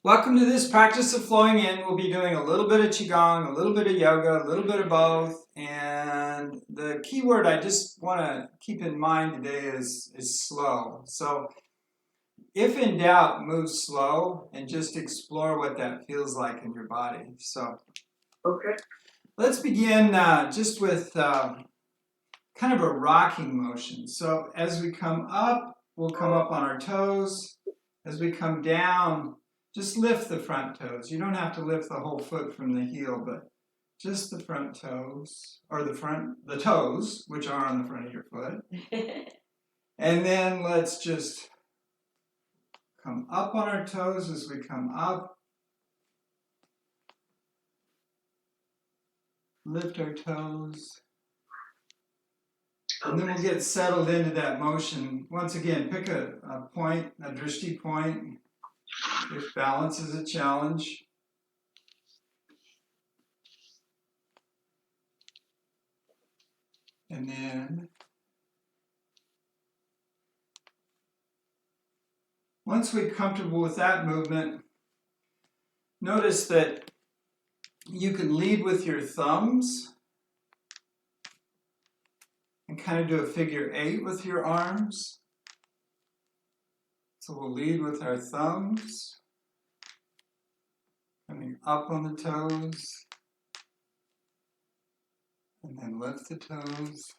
Welcome to this practice of flowing in. We'll be doing a little bit of Qigong, a little bit of yoga, a little bit of both. And the key word I just want to keep in mind today is slow. So if in doubt, move slow and just explore what that feels like in your body. So okay. Let's begin just with kind of a rocking motion. So as we come up, we'll come up on our toes. As we come down, just lift the front toes. You don't have to lift the whole foot from the heel, but just the front toes, or the toes, which are on the front of your foot. And then let's just come up on our toes as we come up. Lift our toes. And then we'll get settled into that motion. Once again, pick a point, a drishti point, if balance is a challenge. And then, once we're comfortable with that movement, notice that you can lead with your thumbs and kind of do a figure 8 with your arms. So we'll lead with our thumbs, coming up on the toes, and then lift the toes.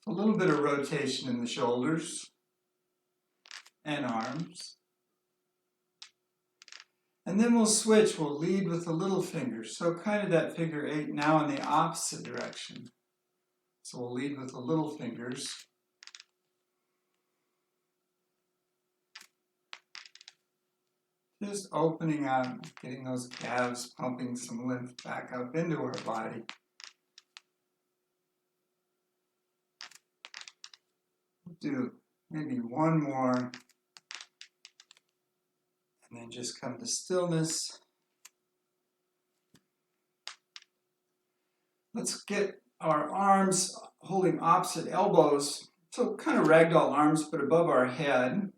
A little bit of rotation in the shoulders and arms. And then we'll switch, we'll lead with the little fingers. So kind of that figure 8 now in the opposite direction. So we'll lead with the little fingers. Just opening up, getting those calves pumping some lymph back up into our body. We'll do maybe one more. And then just come to stillness. Let's get our arms holding opposite elbows. So kind of ragdoll arms, but above our head.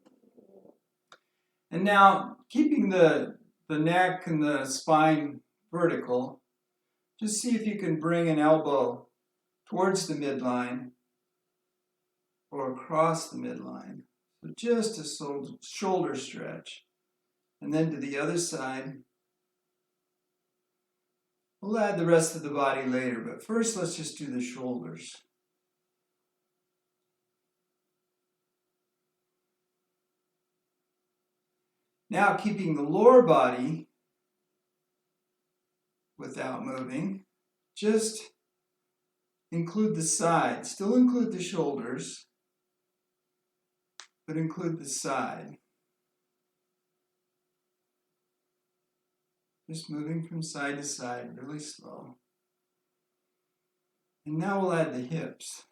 And now, keeping the neck and the spine vertical, just see if you can bring an elbow towards the midline or across the midline. So just a shoulder stretch. And then to the other side. We'll add the rest of the body later, but first let's just do the shoulders. Now keeping the lower body without moving, just include the side. Still include the shoulders, but include the side. Just moving from side to side, really slow. And now we'll add the hips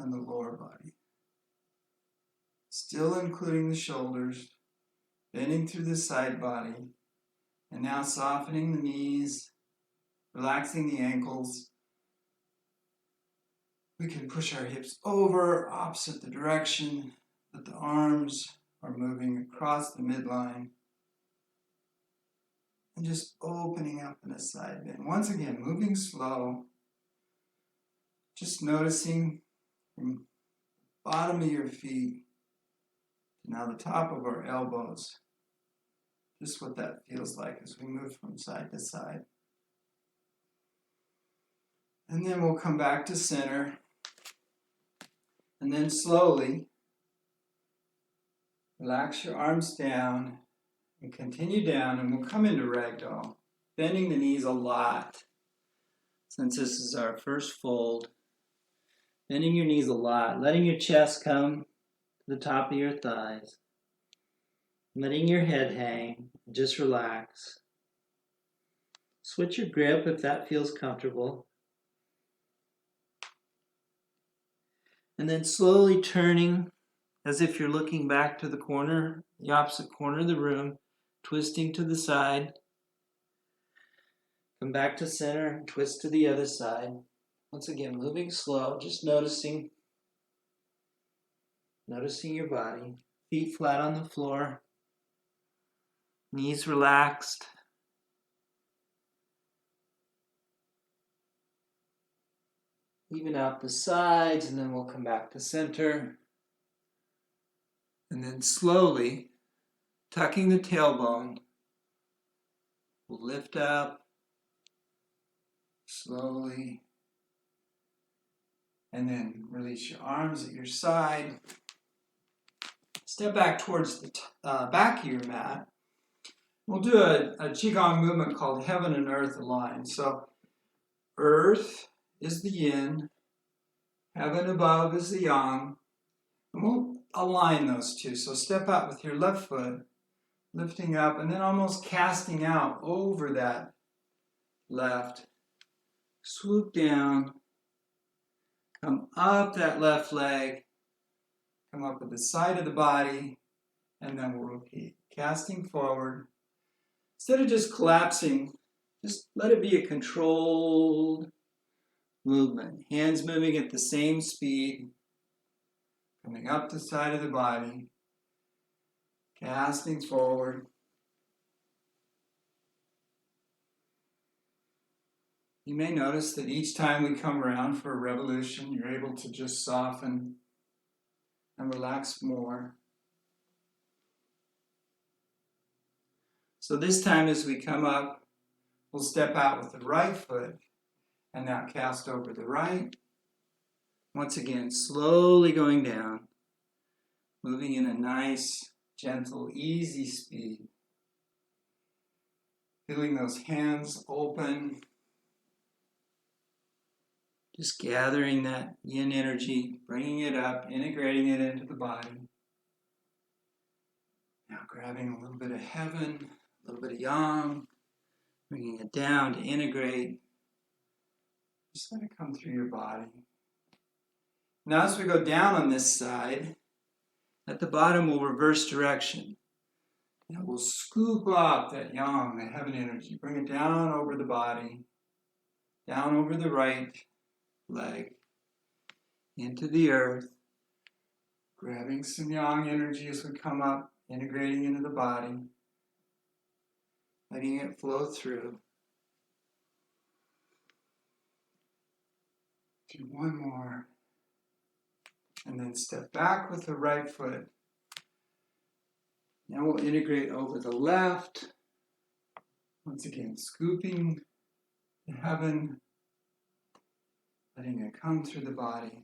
on the lower body. Still including the shoulders, bending through the side body, and now softening the knees, relaxing the ankles. We can push our hips over, opposite the direction, but the arms are moving across the midline. And just opening up in a side bend. Once again, moving slow. Just noticing from the bottom of your feet to now the top of our elbows. Just what that feels like as we move from side to side. And then we'll come back to center. And then slowly relax your arms down. And continue down, and we'll come into Ragdoll, bending the knees a lot. Since this is our first fold, bending your knees a lot, letting your chest come to the top of your thighs, letting your head hang, just relax. Switch your grip if that feels comfortable. And then slowly turning as if you're looking back to the corner, the opposite corner of the room, twisting to the side. Come back to center, twist to the other side. Once again, moving slow, just noticing your body. Feet flat on the floor. Knees relaxed. Even out the sides, and then we'll come back to center. And then slowly, tucking the tailbone, we'll lift up, slowly, and then release your arms at your side. Step back towards the back of your mat. We'll do a Qigong movement called Heaven and Earth Align. So, Earth is the yin, heaven above is the yang, and we'll align those two. So step out with your left foot, lifting up, and then almost casting out over that left. Swoop down, come up that left leg, come up with the side of the body, and then we'll repeat. Casting forward. Instead of just collapsing, just let it be a controlled movement. Hands moving at the same speed, coming up the side of the body, casting forward. You may notice that each time we come around for a revolution, you're able to just soften and relax more. So this time as we come up, we'll step out with the right foot and now cast over the right. Once again, slowly going down, moving in a nice, gentle, easy speed. Feeling those hands open. Just gathering that yin energy, bringing it up, integrating it into the body. Now grabbing a little bit of heaven, a little bit of yang, bringing it down to integrate. Just let it come through your body. Now as we go down on this side, at the bottom we'll reverse direction. And we'll scoop up that yang, that heaven energy, bring it down over the body, down over the right leg, into the earth, grabbing some yang energy as we come up, integrating into the body, letting it flow through. Do one more. And then step back with the right foot. Now we'll integrate over the left. Once again, scooping the heaven, letting it come through the body.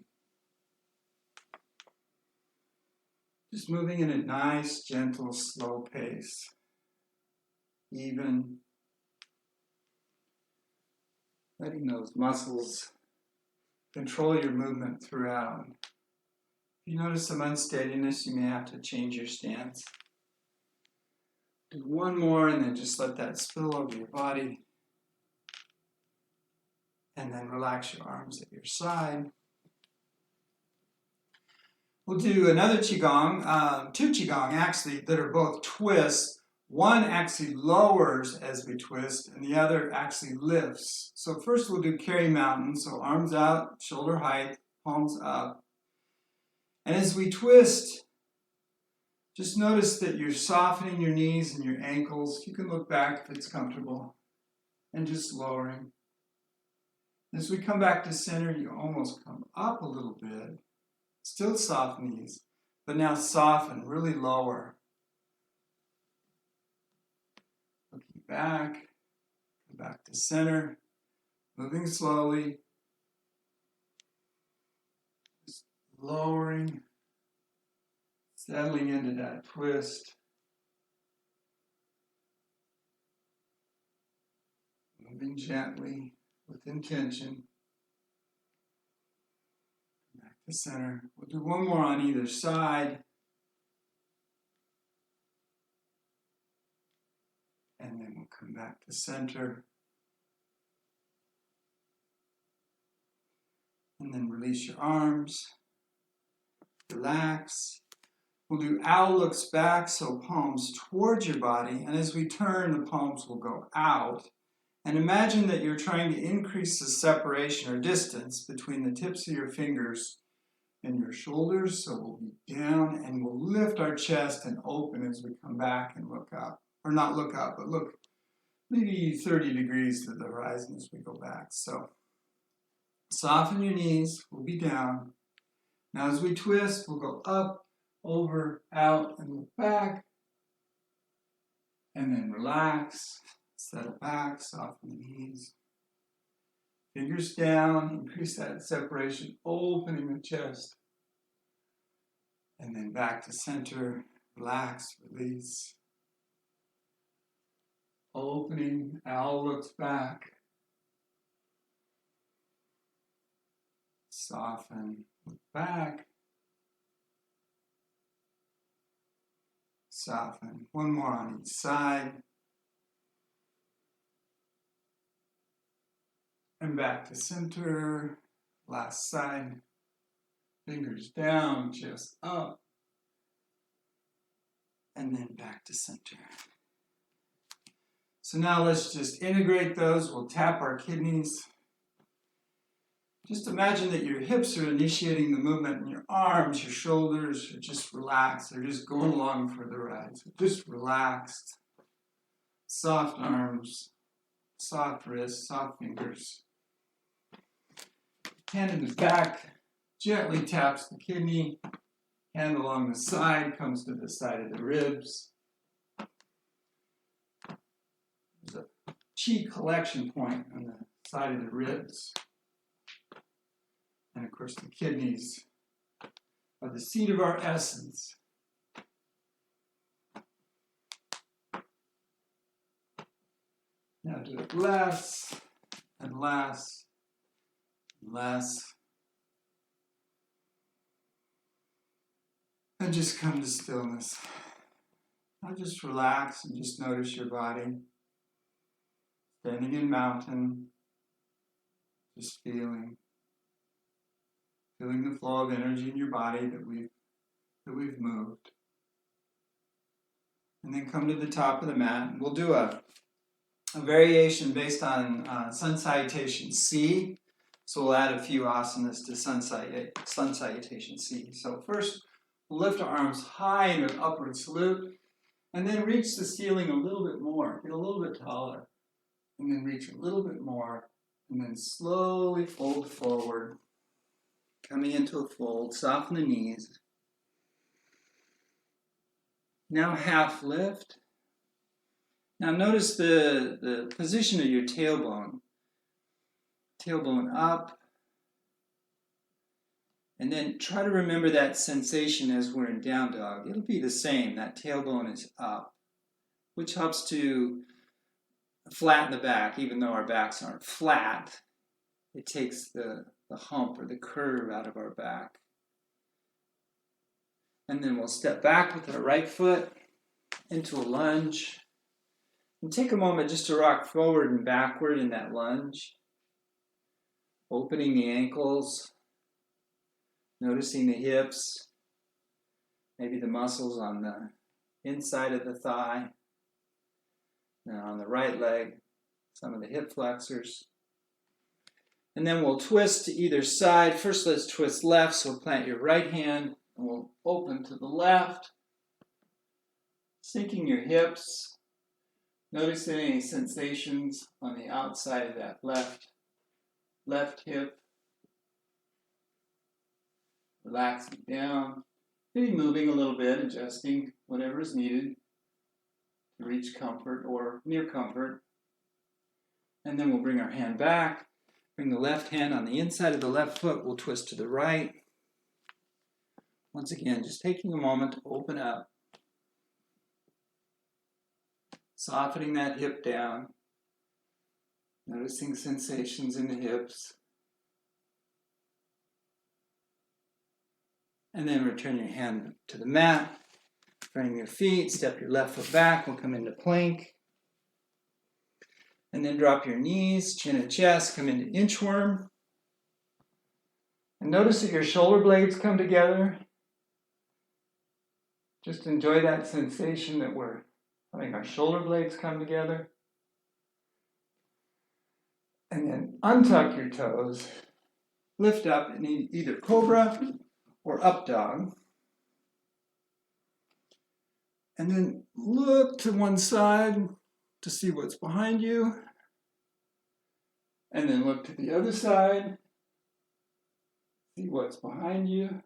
Just moving in a nice, gentle, slow pace. Even. Letting those muscles control your movement throughout. If you notice some unsteadiness, you may have to change your stance. Do one more and then just let that spill over your body. And then relax your arms at your side. We'll do another Qigong, two Qigong actually, that are both twists. One actually lowers as we twist, and the other actually lifts. So first we'll do carry mountain, so arms out, shoulder height, palms up. And as we twist, just notice that you're softening your knees and your ankles. You can look back if it's comfortable, and just lowering. As we come back to center, you almost come up a little bit. Still soft knees, but now soften, really lower. Looking back, come back to center, moving slowly, just lowering, settling into that twist. Moving gently with intention. Back to center. We'll do one more on either side. And then we'll come back to center. And then release your arms. Relax. We'll do owl looks back, so palms towards your body. And as we turn, the palms will go out. And imagine that you're trying to increase the separation or distance between the tips of your fingers and your shoulders. So we'll be down and we'll lift our chest and open as we come back and look up. Or not look up, but look maybe 30 degrees to the horizon as we go back. So soften your knees, we'll be down. Now as we twist, we'll go up, over, out, and look back. And then relax, settle back, soften the knees. Fingers down, increase that separation, opening the chest. And then back to center, relax, release. Opening, owl looks back. Soften, look back. Soften. One more on each side. And back to center. Last side. Fingers down, chest up. And then back to center. So now let's just integrate those. We'll tap our kidneys. Just imagine that your hips are initiating the movement and your arms, your shoulders are just relaxed. They're just going along for the ride. So just relaxed. Soft arms, soft wrists, soft fingers. Hand in the back, gently taps the kidney. Hand along the side, comes to the side of the ribs. There's a chi collection point on the side of the ribs. And of course the kidneys are the seat of our essence. Now do it less and less and less. And just come to stillness. Now just relax and just notice your body. Standing in mountain, just feeling the flow of energy in your body that we've moved. And then come to the top of the mat. We'll do a variation based on sun salutation C. So we'll add a few asanas to sun salutation C. So first, we'll lift our arms high in an upward salute, and then reach the ceiling a little bit more. Get a little bit taller. And then reach a little bit more, and then slowly fold forward. Coming into a fold, soften the knees. Now half lift. Now notice the position of your tailbone. Tailbone up. And then try to remember that sensation as we're in down dog. It'll be the same. That tailbone is up, which helps to flatten the back, even though our backs aren't flat. It takes the hump or the curve out of our back. And then we'll step back with our right foot into a lunge. And take a moment just to rock forward and backward in that lunge. Opening the ankles. Noticing the hips. Maybe the muscles on the inside of the thigh. Now on the right leg, some of the hip flexors. And then we'll twist to either side. First, let's twist left. So plant your right hand and we'll open to the left. Sinking your hips. Noticing any sensations on the outside of that left hip. Relaxing down. Maybe moving a little bit, adjusting whatever is needed to reach comfort or near comfort. And then we'll bring our hand back. Bring the left hand on the inside of the left foot. We'll twist to the right. Once again, just taking a moment to open up. Softening that hip down. Noticing sensations in the hips. And then return your hand to the mat. Frame your feet. Step your left foot back. We'll come into plank. And then drop your knees, chin and chest, come into inchworm. And notice that your shoulder blades come together. Just enjoy that sensation that we're having our shoulder blades come together. And then untuck your toes. Lift up in either cobra or up dog. And then look to one side to see what's behind you. And then look to the other side. See what's behind you.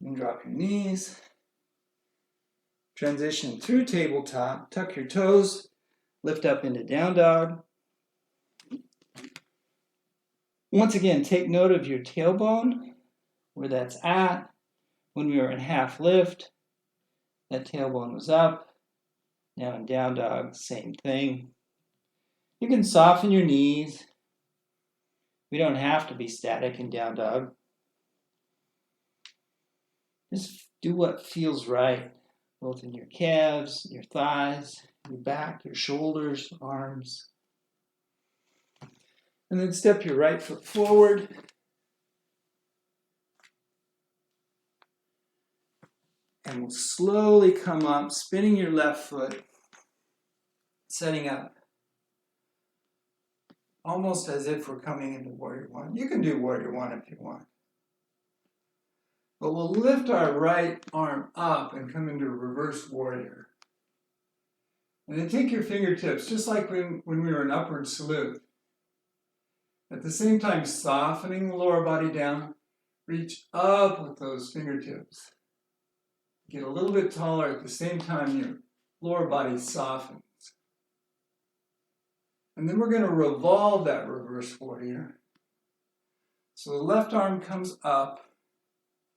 And drop your knees. Transition through tabletop. Tuck your toes. Lift up into down dog. Once again, take note of your tailbone, where that's at. When we were in half lift, that tailbone was up. Now in down dog, same thing. You can soften your knees. We don't have to be static in down dog. Just do what feels right, both in your calves, your thighs, your back, your shoulders, arms. And then step your right foot forward. And we'll slowly come up, spinning your left foot, setting up almost as if we're coming into Warrior One. You can do Warrior One if you want. But we'll lift our right arm up and come into Reverse Warrior. And then take your fingertips, just like when we were in Upward Salute. At the same time, softening the lower body down, reach up with those fingertips. Get a little bit taller at the same time your lower body softens. And then we're going to revolve that Reverse Warrior. So the left arm comes up,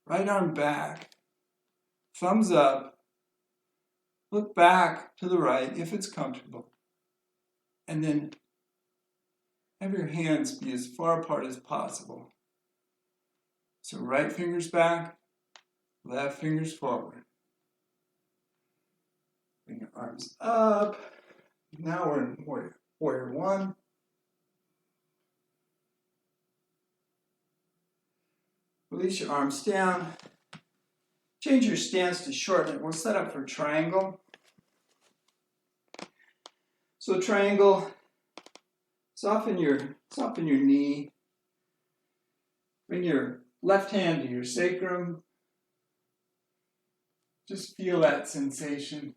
right arm back, thumbs up, look back to the right if it's comfortable, and then have your hands be as far apart as possible. So right finger's back, left finger's forward. Bring your arms up. Now we're in Warrior One. Release your arms down. Change your stance to shorten it. We'll set up for triangle. So triangle, soften your knee. Bring your left hand to your sacrum. Just feel that sensation.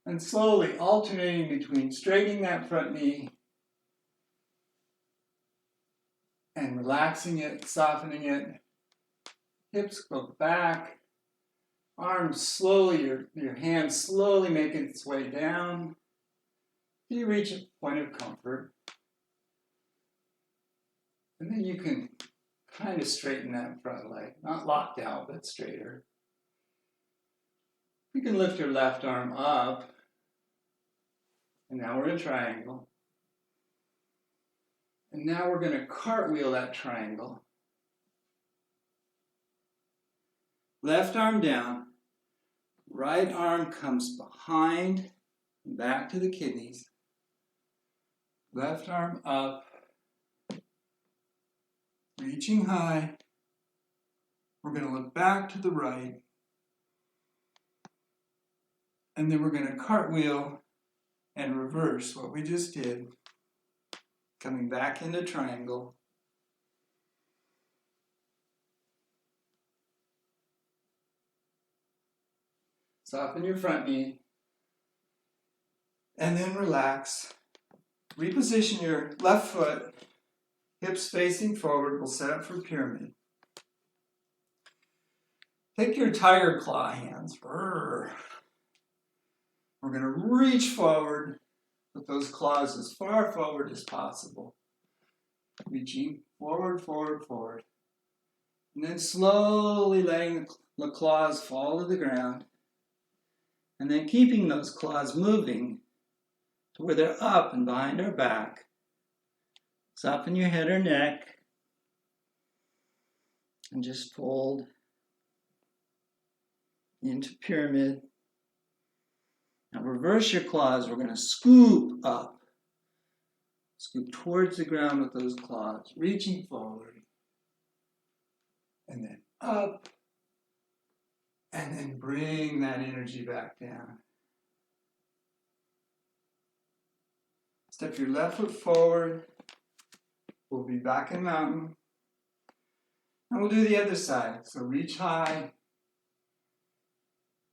And slowly alternating between straightening that front knee and relaxing it, softening it. Hips go back. Arms slowly, your hands slowly making its way down. You reach a point of comfort. And then you can kind of straighten that front leg. Not locked out, but straighter. You can lift your left arm up. And now we're in triangle. And now we're going to cartwheel that triangle. Left arm down. Right arm comes behind, back to the kidneys. Left arm up. Reaching high. We're going to look back to the right. And then we're going to cartwheel and reverse what we just did. Coming back into triangle. Soften your front knee. And then relax. Reposition your left foot. Hips facing forward. We'll set up for pyramid. Take your tiger claw hands. We're going to reach forward with those claws as far forward as possible. Reaching forward, forward, forward. And then slowly letting the claws fall to the ground. And then keeping those claws moving to where they're up and behind our back. Soften your head or neck. And just fold into pyramid. Now reverse your claws. We're going to scoop up. Scoop towards the ground with those claws. Reaching forward. And then up. And then bring that energy back down. Step your left foot forward. We'll be back in mountain. And we'll do the other side. So reach high.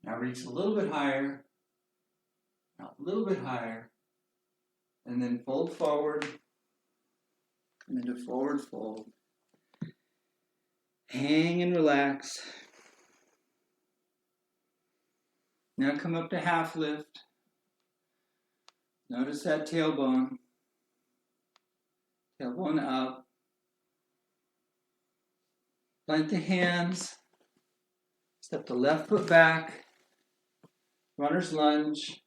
Now reach a little bit higher. Now a little bit higher. And then fold forward. And then a forward fold. Hang and relax. Now come up to half lift. Notice that tailbone. Tailbone up. Plant the hands. Step the left foot back. Runner's lunge.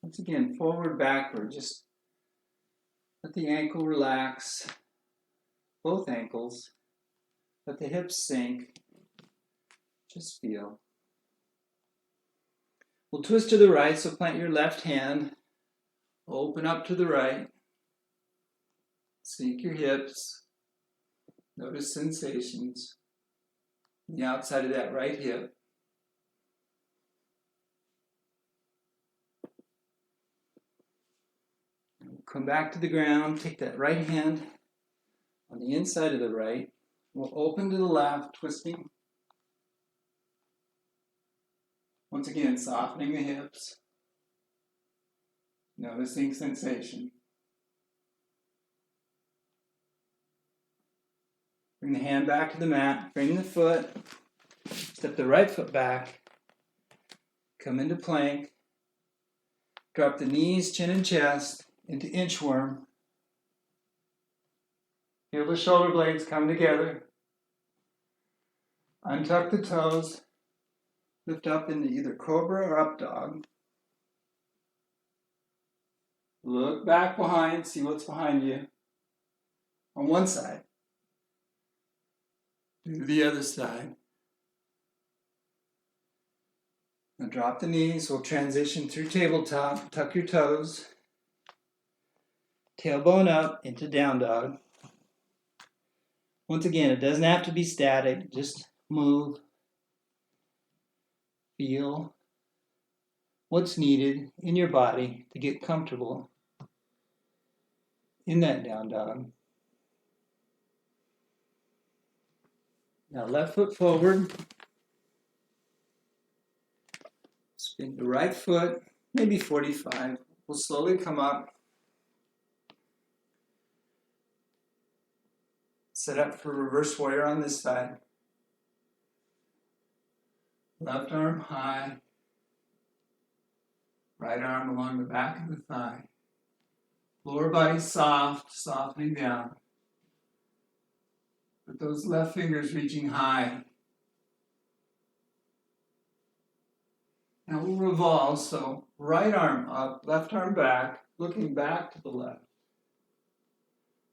Once again, forward, backward. Just let the ankle relax. Both ankles. Let the hips sink. Just feel. We'll twist to the right, so plant your left hand. Open up to the right. Sink your hips. Notice sensations on the outside of that right hip. Come back to the ground. Take that right hand on the inside of the right. We'll open to the left, twisting. Once again, softening the hips. Noticing sensation. Bring the hand back to the mat. Bring the foot. Step the right foot back. Come into plank. Drop the knees, chin, and chest into inchworm. Feel the shoulder blades come together. Untuck the toes. Lift up into either cobra or up dog. Look back behind, see what's behind you. On one side. Do the other side. Now drop the knees. We'll transition through tabletop. Tuck your toes. Tailbone up into down dog. Once again, it doesn't have to be static. Just move. Feel what's needed in your body to get comfortable in that down dog. Now left foot forward. Spin the right foot, maybe 45. We'll slowly come up. Set up for reverse warrior on this side. Left arm high. Right arm along the back of the thigh. Lower body soft, softening down. With those left fingers reaching high. Now we'll revolve, so right arm up, left arm back, looking back to the left.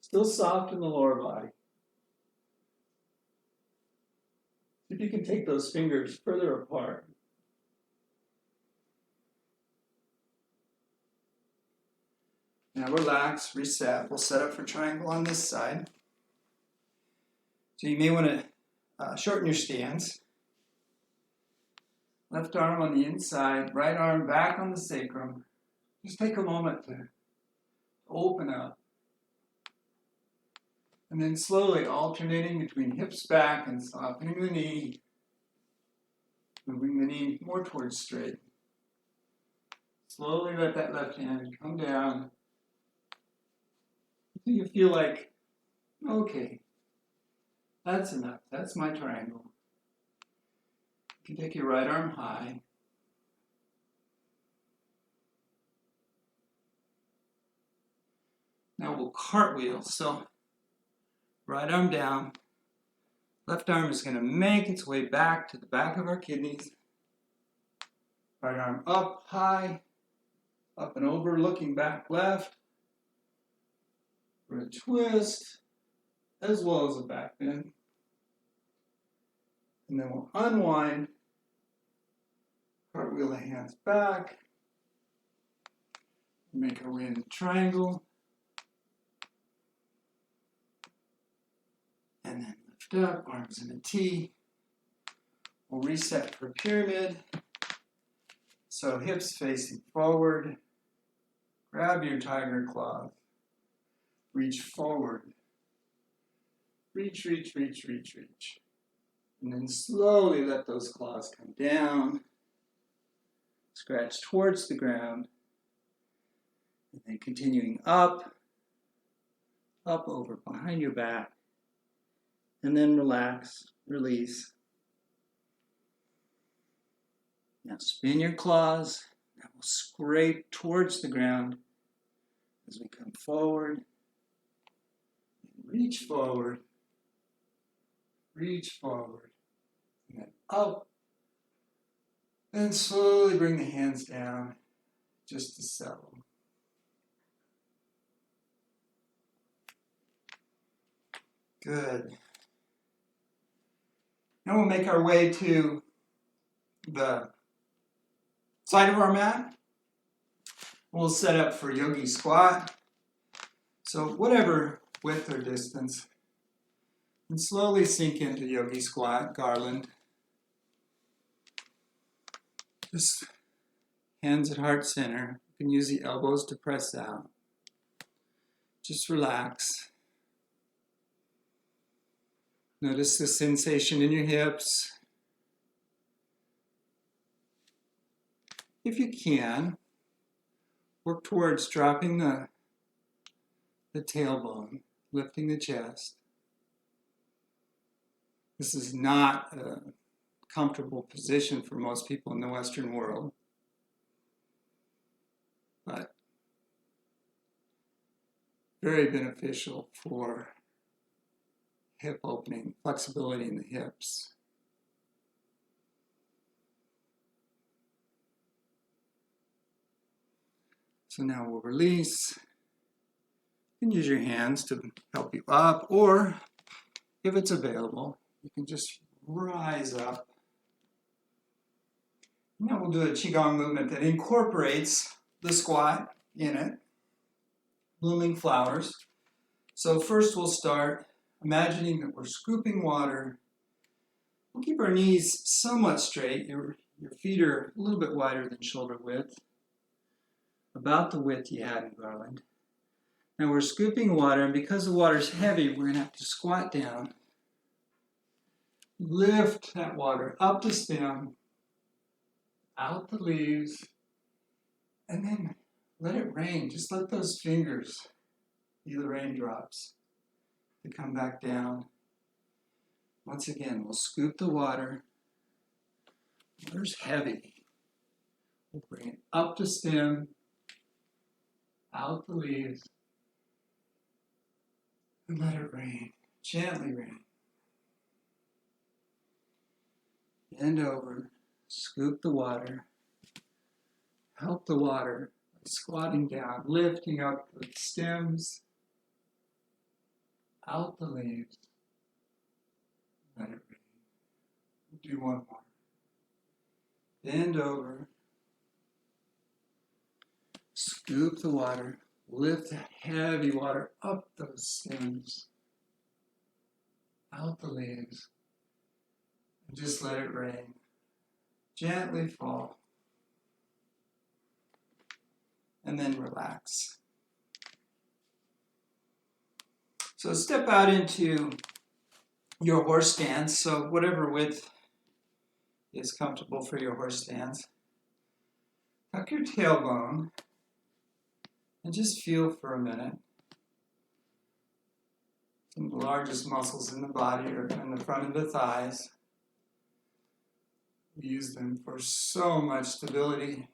Still soft in the lower body. If you can take those fingers further apart. Now relax, reset. We'll set up for triangle on this side. So you may want to shorten your stance. Left arm on the inside, right arm back on the sacrum. Just take a moment to open up. And then slowly alternating between hips back and softening the knee. Moving the knee more towards straight. Slowly let that left hand come down. Until you feel like, okay, that's enough. That's my triangle. You can take your right arm high. Now we'll cartwheel. So right arm down. Left arm is going to make its way back to the back of our kidneys. Right arm up, high, up and over, looking back left. For a twist, as well as a back bend. And then we'll unwind. Cartwheel the hands back. Make our way into triangle. And then lift up, arms in a T. We'll reset for pyramid. So hips facing forward. Grab your tiger claws. Reach forward. Reach, reach, reach, reach, reach. And then slowly let those claws come down. Scratch towards the ground. And then continuing up, up, over, behind your back. And then relax, release. Now spin your claws. Now we'll scrape towards the ground as we come forward. Reach forward. Reach forward. And then up. And slowly bring the hands down just to settle. Good. Now we'll make our way to the side of our mat. We'll set up for Yogi Squat. So whatever width or distance. And slowly sink into Yogi Squat, Garland. Just hands at heart center. You can use the elbows to press out. Just relax. Notice the sensation in your hips. If you can, work towards dropping the tailbone, lifting the chest. This is not a comfortable position for most people in the Western world, but very beneficial for hip opening, flexibility in the hips. So now we'll release. You can use your hands to help you up, or if it's available, you can just rise up. Now we'll do a Qigong movement that incorporates the squat in it. Blooming flowers. So first we'll start imagining that we're scooping water. We'll keep our knees somewhat straight. Your feet are a little bit wider than shoulder width. About the width you had in Garland. Now we're scooping water, and because the water's heavy, we're going to have to squat down. Lift that water up the stem, out the leaves, and then let it rain. Just let those fingers be the raindrops to come back down. Once again, we'll scoop the water. Water's heavy. We'll bring it up the stem, out the leaves, and let it rain. Gently rain. Bend over, scoop the water, help the water by squatting down, lifting up the stems, out the leaves, let it rain. We'll do one more. Bend over, scoop the water, lift that heavy water up those stems, out the leaves, and just let it rain. Gently fall. And then relax. So step out into your horse stance. So whatever width is comfortable for your horse stance. Tuck your tailbone and just feel for a minute. Some of the largest muscles in the body are in the front of the thighs. We use them for so much stability,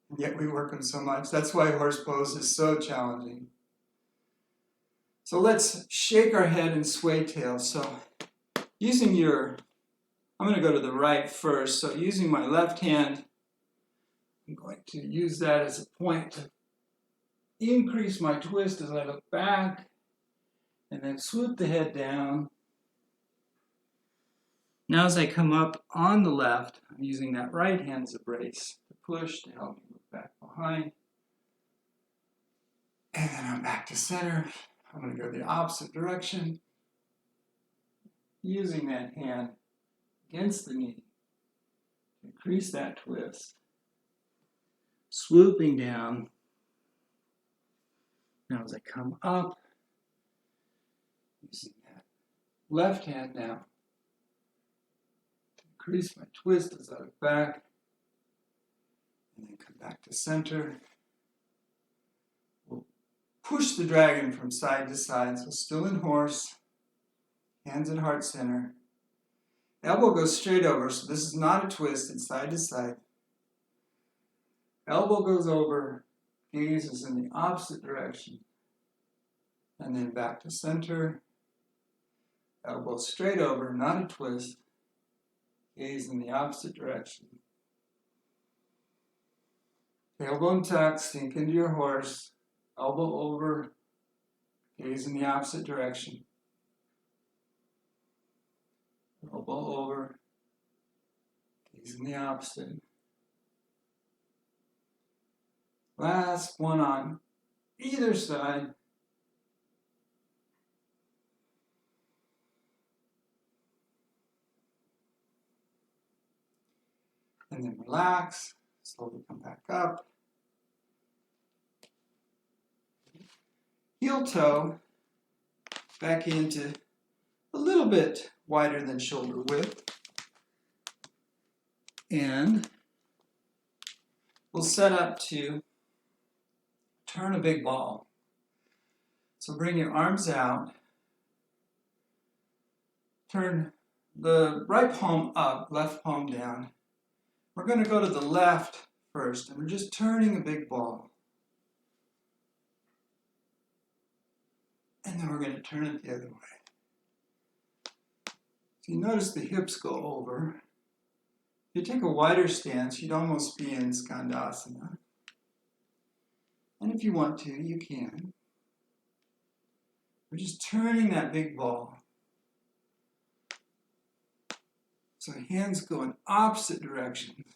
and yet we work them so much. That's why horse pose is so challenging. So let's shake our head and sway tail. So using I'm going to go to the right first. So using my left hand, I'm going to use that as a point to increase my twist as I look back, and then swoop the head down. Now as I come up on the left, I'm using that right hand as a brace to push to help me move back behind. And then I'm back to center. I'm going to go the opposite direction, using that hand against the knee to increase that twist. Swooping down. Now as I come up, using that left hand now. Increase my twist as I look back. And then come back to center. We'll push the dragon from side to side, so still in horse. Hands at heart center. Elbow goes straight over, so this is not a twist, it's side to side. Elbow goes over, gaze is in the opposite direction. And then back to center. Elbow straight over, not a twist. Gaze in the opposite direction. Tailbone tuck, sink into your horse. Elbow over, gaze in the opposite direction. Elbow over, gaze in the opposite. Last one on either side. And then relax, slowly come back up. Heel toe back into a little bit wider than shoulder width. And we'll set up to turn a big ball. So bring your arms out. Turn the right palm up, left palm down. We're going to go to the left first, and we're just turning a big ball. And then we're going to turn it the other way. So you notice the hips go over. If you take a wider stance, you'd almost be in Skandasana. And if you want to, you can. We're just turning that big ball. So hands go in opposite directions.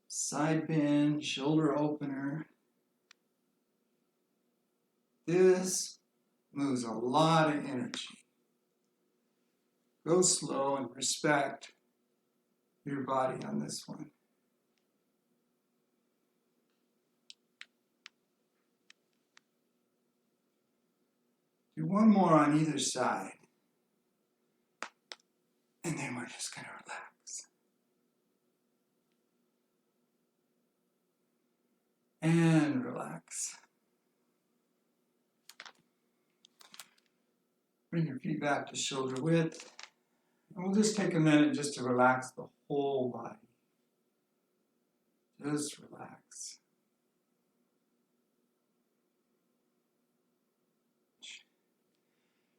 Side bend, shoulder opener. This moves a lot of energy. Go slow and respect your body on this one. Do one more on either side. And then we're just going to relax. And relax. Bring your feet back to shoulder width. And we'll just take a minute just to relax the whole body. Just relax.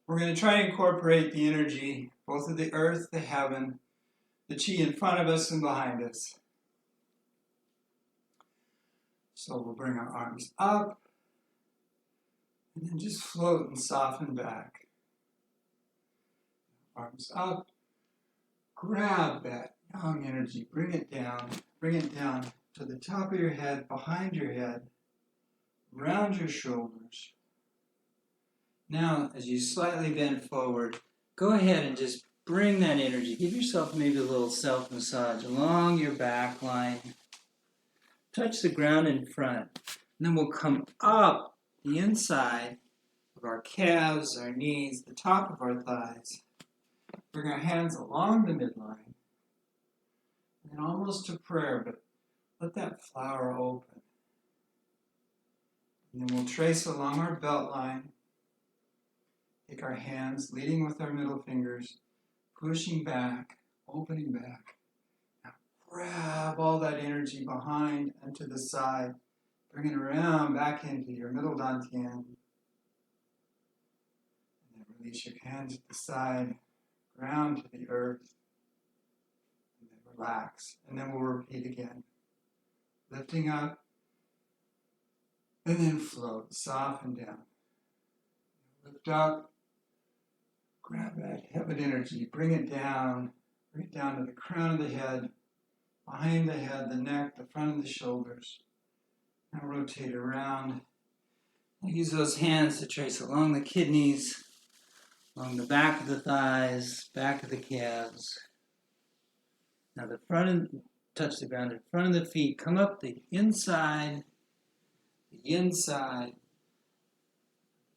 We're going to try and incorporate the energy, both of the earth, the heaven, the chi in front of us and behind us. So we'll bring our arms up and then just float and soften back. Arms up, grab that yang energy, bring it down to the top of your head, behind your head, around your shoulders. Now, as you slightly bend forward, go ahead and just bring that energy. Give yourself maybe a little self-massage along your back line. Touch the ground in front. And then we'll come up the inside of our calves, our knees, the top of our thighs. Bring our hands along the midline. And almost to prayer, but let that flower open. And then we'll trace along our belt line. Take our hands, leading with our middle fingers, pushing back, opening back. Now grab all that energy behind and to the side. Bring it around back into your middle dantian. And then release your hands at the side, ground to the earth. And then relax. And then we'll repeat again. Lifting up. And then float, soften down. Lift up. Grab that heaven energy, bring it down to the crown of the head, behind the head, the neck, the front of the shoulders. Now rotate around. Use those hands to trace along the kidneys, along the back of the thighs, back of the calves. Now touch the ground in front of the feet, come up the inside,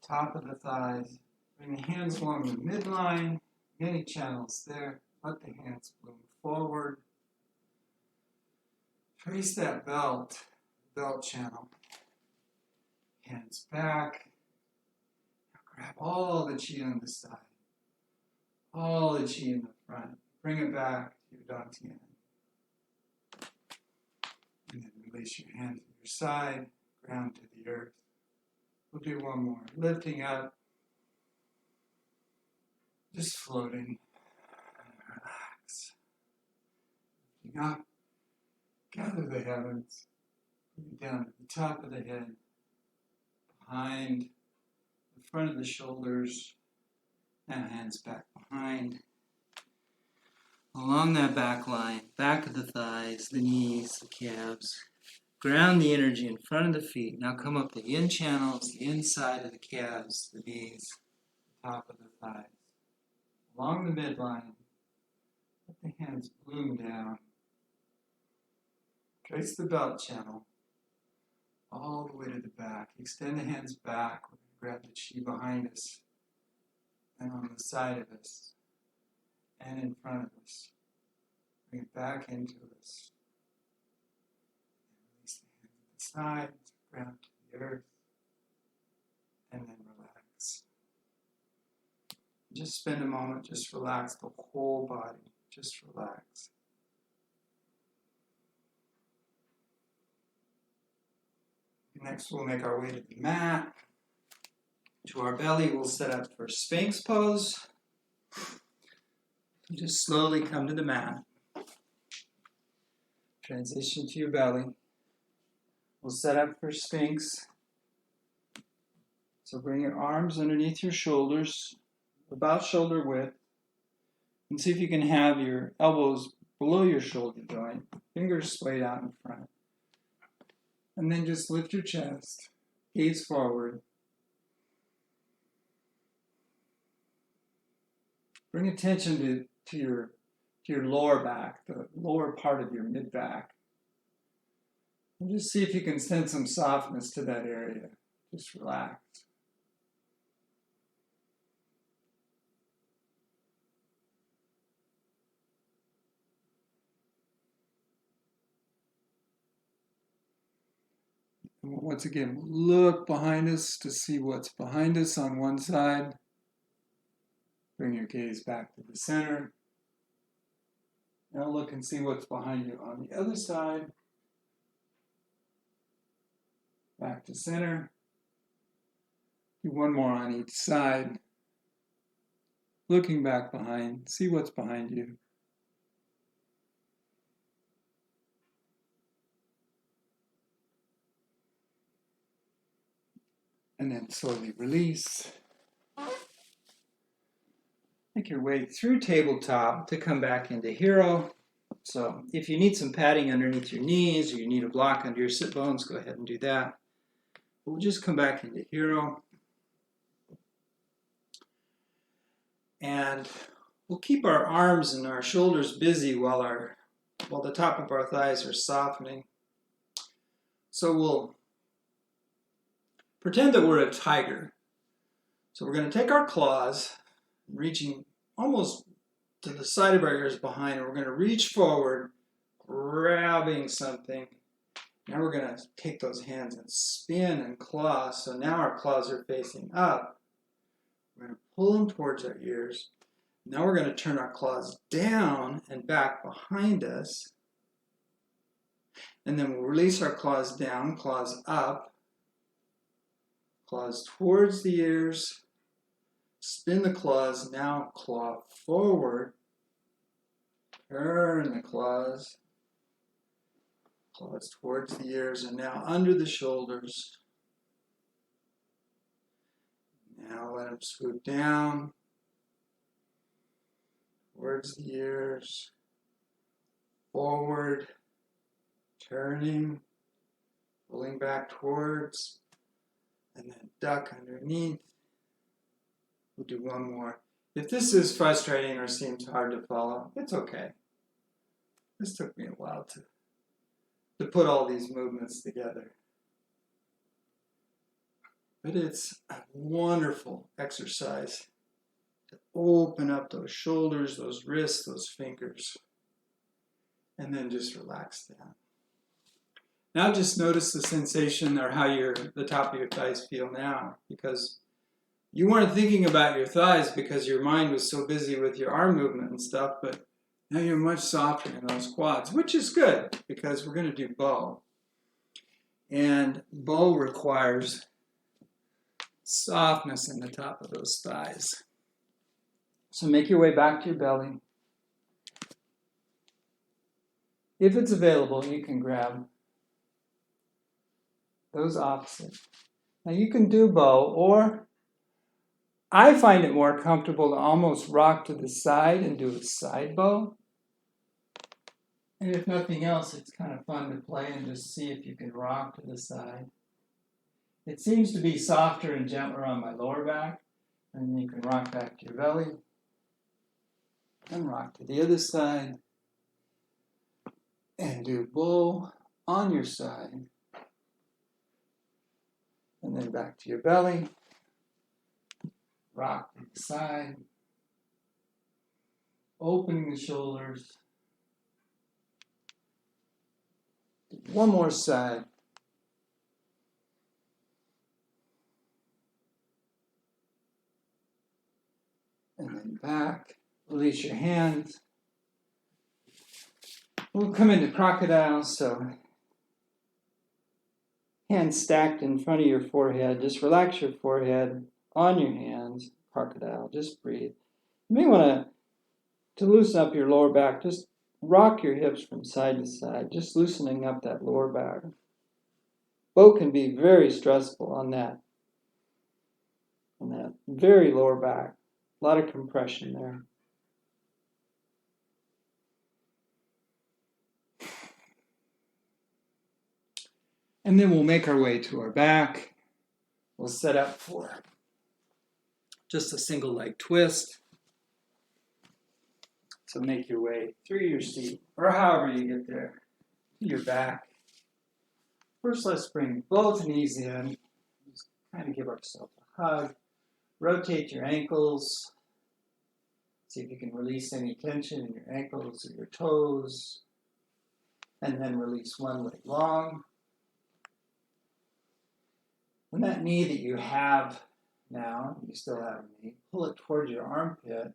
top of the thighs. Bring the hands along the midline. Many channels there. Let the hands bloom forward. Trace that belt channel. Hands back. Now grab all the chi on the side. All the chi in the front. Bring it back to your dantian. And then release your hand to your side. Ground to the earth. We'll do one more. Lifting up. Just floating. Relax. Lifting up. Gather the heavens. Bring it down to the top of the head. Behind the front of the shoulders. Now hands back behind. Along that back line. Back of the thighs, the knees, the calves. Ground the energy in front of the feet. Now come up the in channels, the inside of the calves, the knees, the top of the thighs. Along the midline, let the hands bloom down. Trace the belt channel all the way to the back. Extend the hands back. We're going to grab the chi behind us and on the side of us and in front of us. Bring it back into us. Sides, ground to the earth, and then relax. Just spend a moment, just relax the whole body, just relax. Next, we'll make our way to the mat. To our belly, we'll set up for Sphinx Pose. Just slowly come to the mat. Transition to your belly. We'll set up for Sphinx. So bring your arms underneath your shoulders, about shoulder width. And see if you can have your elbows below your shoulder joint, fingers splayed out in front. And then just lift your chest, gaze forward. Bring attention to your lower back, the lower part of your mid-back. And just see if you can send some softness to that area. Just relax. And once again, look behind us to see what's behind us on one side. Bring your gaze back to the center. Now look and see what's behind you on the other side. Back to center. Do one more on each side. Looking back behind, see what's behind you. And then slowly release. Make your way through tabletop to come back into hero. So if you need some padding underneath your knees or you need a block under your sit bones, go ahead and do that. We'll just come back into hero. And we'll keep our arms and our shoulders busy while the top of our thighs are softening. So we'll pretend that we're a tiger. So we're going to take our claws, reaching almost to the side of our ears behind, and we're going to reach forward, grabbing something. Now we're going to take those hands and spin and claw. So now our claws are facing up. We're going to pull them towards our ears. Now we're going to turn our claws down and back behind us. And then we'll release our claws down, claws up, claws towards the ears. Spin the claws, now claw forward. Turn the claws. Claws towards the ears and now under the shoulders. Now let them swoop down. Towards the ears. Forward. Turning. Pulling back towards. And then duck underneath. We'll do one more. If this is frustrating or seems hard to follow, it's okay. This took me a while to put all these movements together. But it's a wonderful exercise to open up those shoulders, those wrists, those fingers, and then just relax down. Now just notice the sensation or how the top of your thighs feel now, because you weren't thinking about your thighs because your mind was so busy with your arm movement and stuff, but now you're much softer in those quads, which is good because we're going to do bow. And bow requires softness in the top of those thighs. So make your way back to your belly. If it's available, you can grab those opposite. Now you can do bow, or I find it more comfortable to almost rock to the side and do a side bow. And if nothing else, it's kind of fun to play and just see if you can rock to the side. It seems to be softer and gentler on my lower back. And then you can rock back to your belly. And rock to the other side. And do bow on your side. And then back to your belly. Rock to the side. Opening the shoulders. One more side. And then back. Release your hands. We'll come into Crocodile, so hands stacked in front of your forehead. Just relax your forehead on your hands. Crocodile, just breathe. You may want to loosen up your lower back. Just rock your hips from side to side, just loosening up that lower back. Bow can be very stressful on that very lower back. A lot of compression there. And then we'll make our way to our back. We'll set up for just a single leg twist. So make your way through your seat, or however you get there, to your back. First, let's bring both knees in. Just kind of give ourselves a hug. Rotate your ankles. See if you can release any tension in your ankles or your toes. And then release one leg long. And that knee that you have now, you still have a knee, pull it towards your armpit.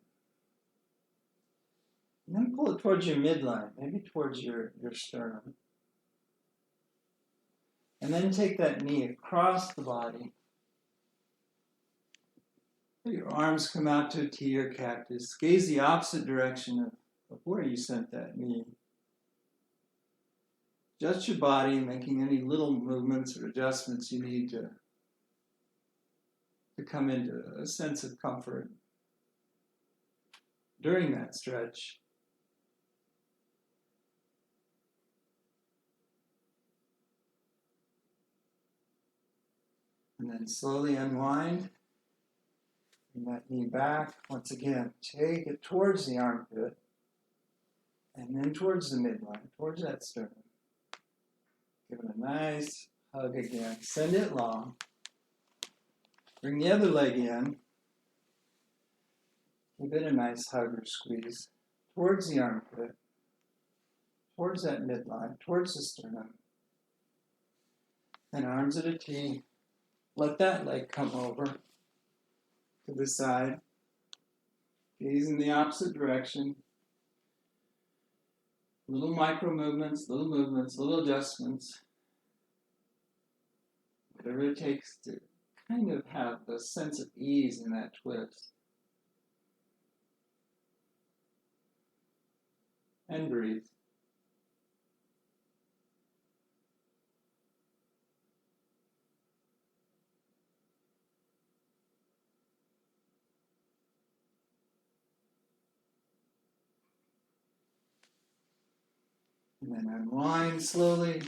And then pull it towards your midline, maybe towards your sternum. And then take that knee across the body. Your arms come out to a T or cactus. Gaze the opposite direction of where you sent that knee. Adjust your body, making any little movements or adjustments you need to come into a sense of comfort during that stretch. And then slowly unwind. Bring that knee back. Once again, take it towards the armpit. And then towards the midline, towards that sternum. Give it a nice hug again. Send it long. Bring the other leg in. Give it a nice hug or squeeze. Towards the armpit. Towards that midline. Towards the sternum. And arms at a T. Let that leg come over to the side. Gaze in the opposite direction. Little micro movements, little adjustments. Whatever it takes to kind of have a sense of ease in that twist. And breathe. And then unwind slowly.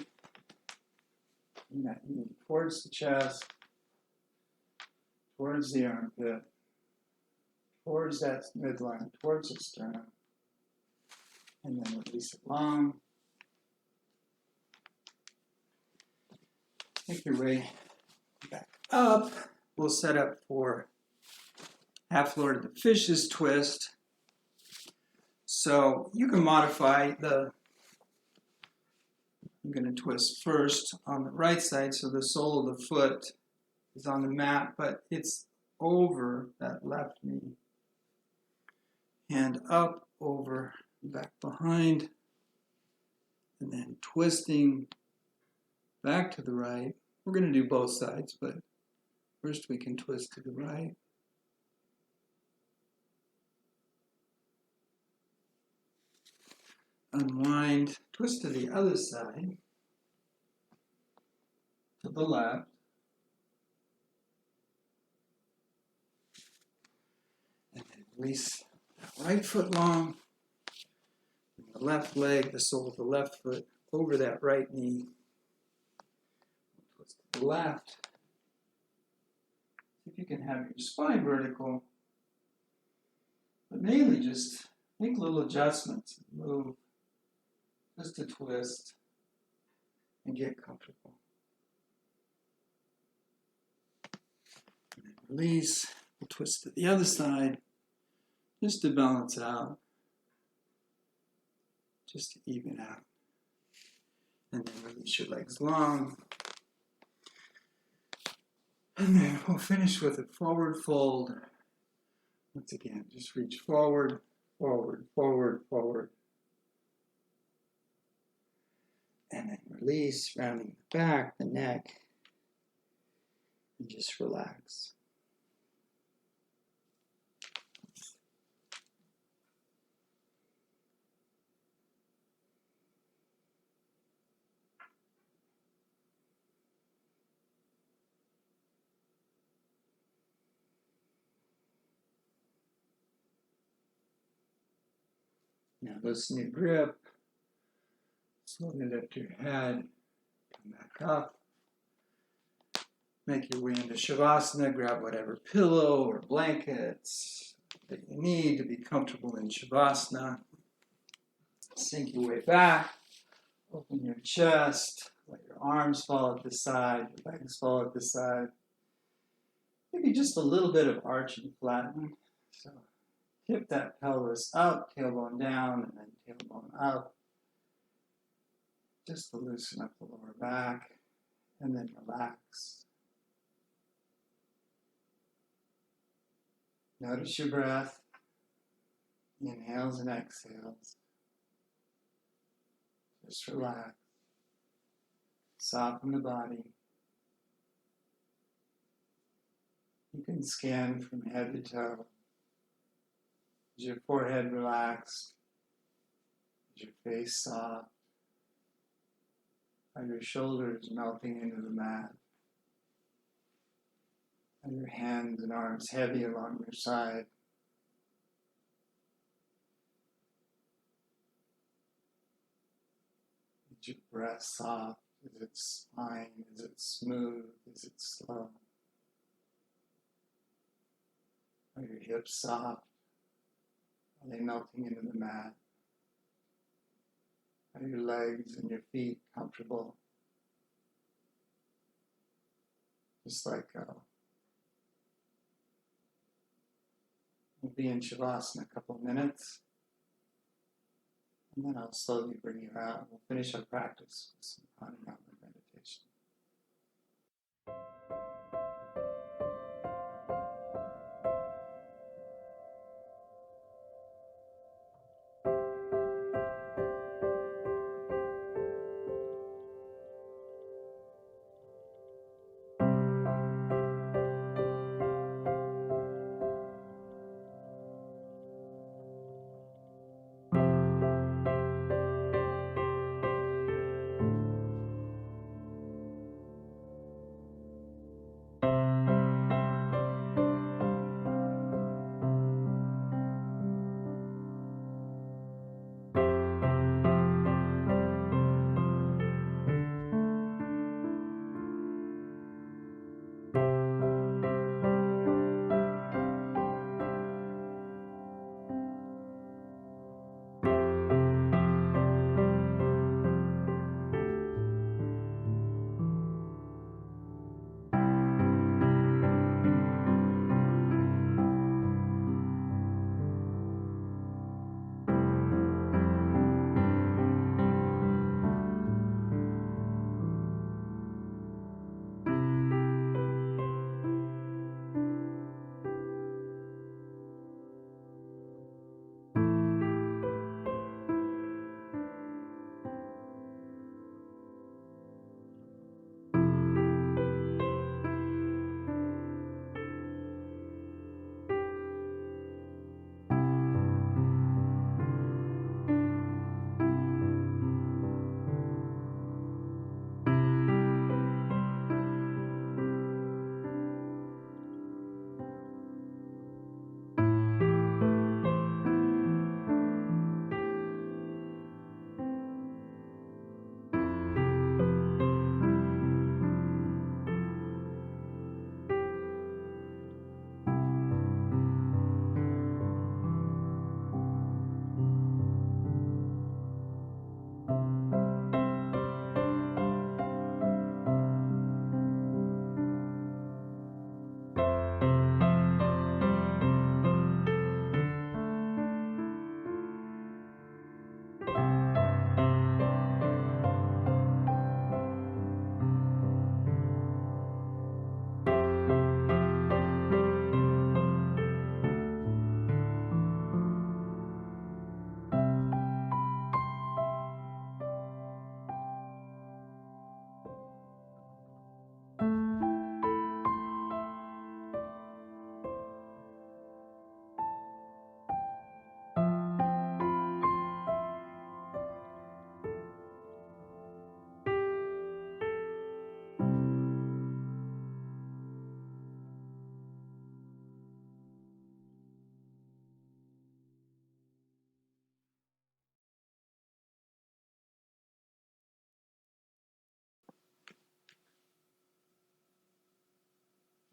Bring that knee towards the chest, towards the armpit, towards that midline, towards the sternum. And then release it long. Make your way back up, we'll set up for half lord of the fishes twist. So you can modify the, I'm going to twist first on the right side so the sole of the foot is on the mat, but it's over that left knee. Hand up, over, back behind, and then twisting back to the right. We're going to do both sides, but first we can twist to the right. Unwind, twist to the other side, to the left. And then release that right foot long, and the left leg, the sole of the left foot, over that right knee. Twist to the left. See if you can have your spine vertical, but mainly just make little adjustments. Move, just to twist, and get comfortable. And then release, we'll twist to the other side, just to balance out, just to even out. And then release your legs long. And then we'll finish with a forward fold. Once again, just reach forward, forward, forward, forward. And then release, rounding the back, the neck, and just relax. Now loosen your grip, slowly lift your head, come back up. Make your way into Shavasana, grab whatever pillow or blankets that you need to be comfortable in Shavasana. Sink your way back, open your chest, let your arms fall at the side, your legs fall at the side. Maybe just a little bit of arch and flatten. So tip that pelvis up, tailbone down, and then tailbone up. Just to loosen up the lower back, and then relax. Notice your breath, inhales and exhales. Just relax. Soften the body. You can scan from head to toe. Is your forehead relaxed? Is your face soft? Are your shoulders melting into the mat? Are your hands and arms heavy along your side? Is your breath soft? Is it fine? Is it smooth? Is it slow? Are your hips soft? Are they melting into the mat? Are your legs and your feet comfortable? Just let go. We'll be in Shavasana a couple of minutes, and then I'll slowly bring you out. We'll finish our practice with some Pranayama meditation.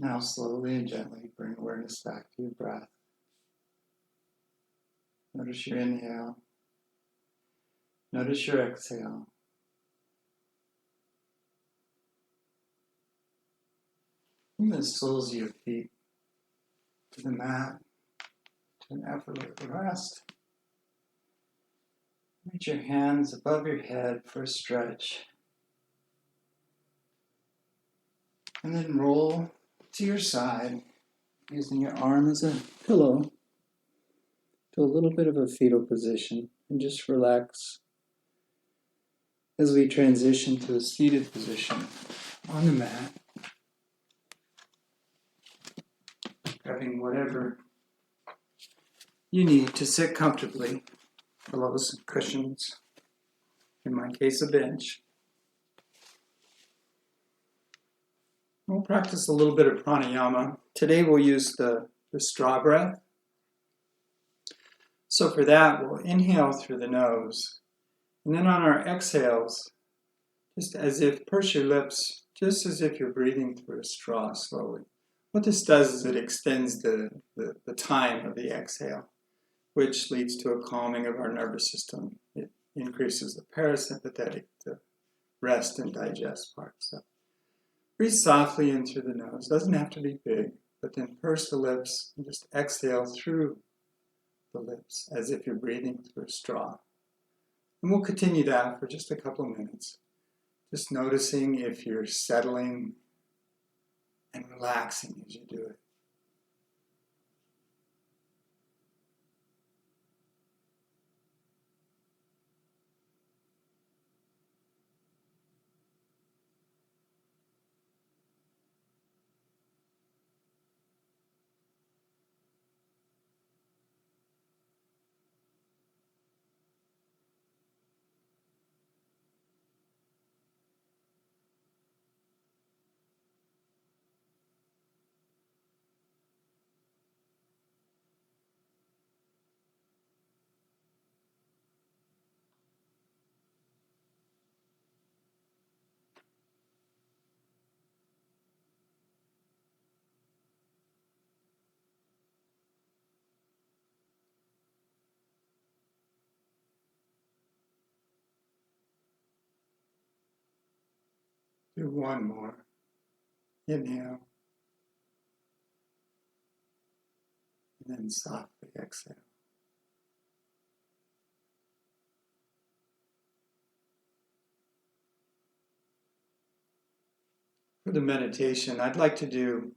Now slowly and gently bring awareness back to your breath. Notice your inhale. Notice your exhale. And the soles of your feet to the mat, to an effortless rest. Reach your hands above your head for a stretch. And then roll to your side, using your arm as a pillow, to a little bit of a fetal position. And just relax as we transition to a seated position on the mat. Grabbing whatever you need to sit comfortably, pillows, cushions, in my case a bench. We'll practice a little bit of pranayama. Today we'll use the straw breath. So for that, we'll inhale through the nose. And then on our exhales, just as if, purse your lips, just as if you're breathing through a straw slowly. What this does is it extends the time of the exhale, which leads to a calming of our nervous system. It increases the parasympathetic, the rest and digest part. So breathe softly in through the nose. Doesn't have to be big, but then purse the lips and just exhale through the lips as if you're breathing through a straw. And we'll continue that for just a couple of minutes. Just noticing if you're settling and relaxing as you do it. Do one more. Inhale. And then softly exhale. For the meditation, I'd like to do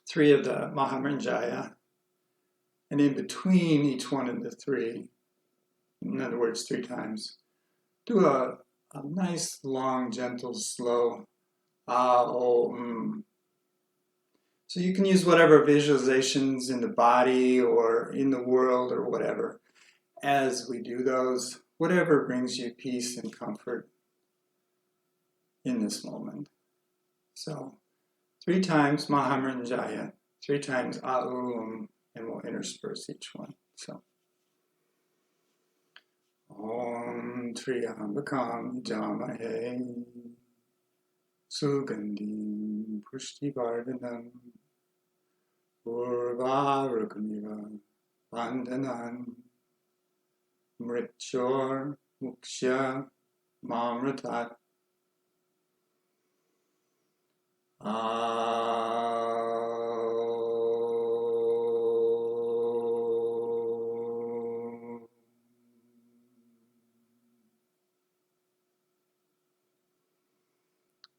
3 of the Mahamrinjaya, and in between each one of the 3, in other words, 3 times, do a nice, long, gentle, slow ah-om. So you can use whatever visualizations in the body or in the world or whatever as we do those, whatever brings you peace and comfort in this moment. So 3 times Mahamrinjaya, 3 times Aum, and we'll intersperse each one. So Om Triambakam Jamahe Sugandim Pushtivardhanam Urvarukamiva Bandhanan Mrityor Mukshya Mamratat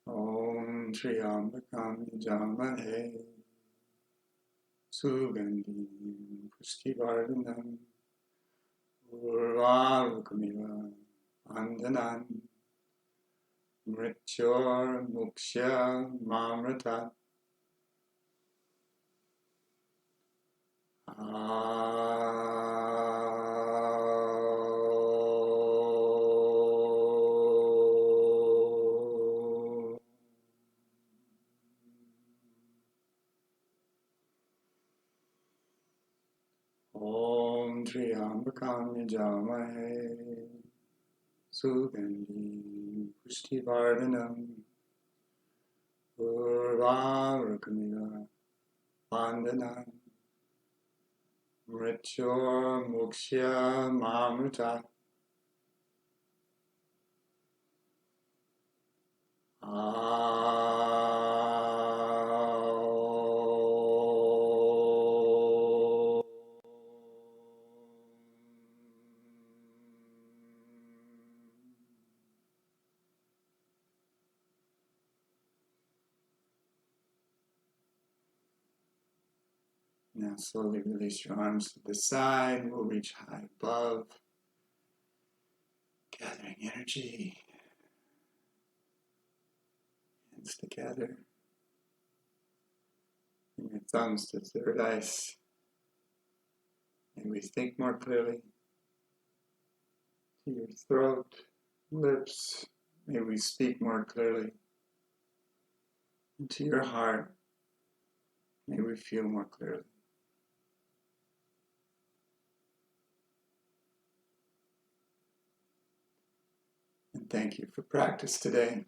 Om Triambakam Jamahe Sugandhi Pushtivardhanam Urvarukamiva Bandhanan Mrityor Mukshya Mamratat Om Triambakam Jamahe Sugandhi Pushtivardhanam Urvarukamila Bandhanam Mrityor Mukshya Mamruta Now slowly release your arms to the side. We'll reach high above, gathering energy. Hands together. And your thumbs to third eyes. May we think more clearly. To your throat, lips. May we speak more clearly. And to your heart. May we feel more clearly. And thank you for practice today.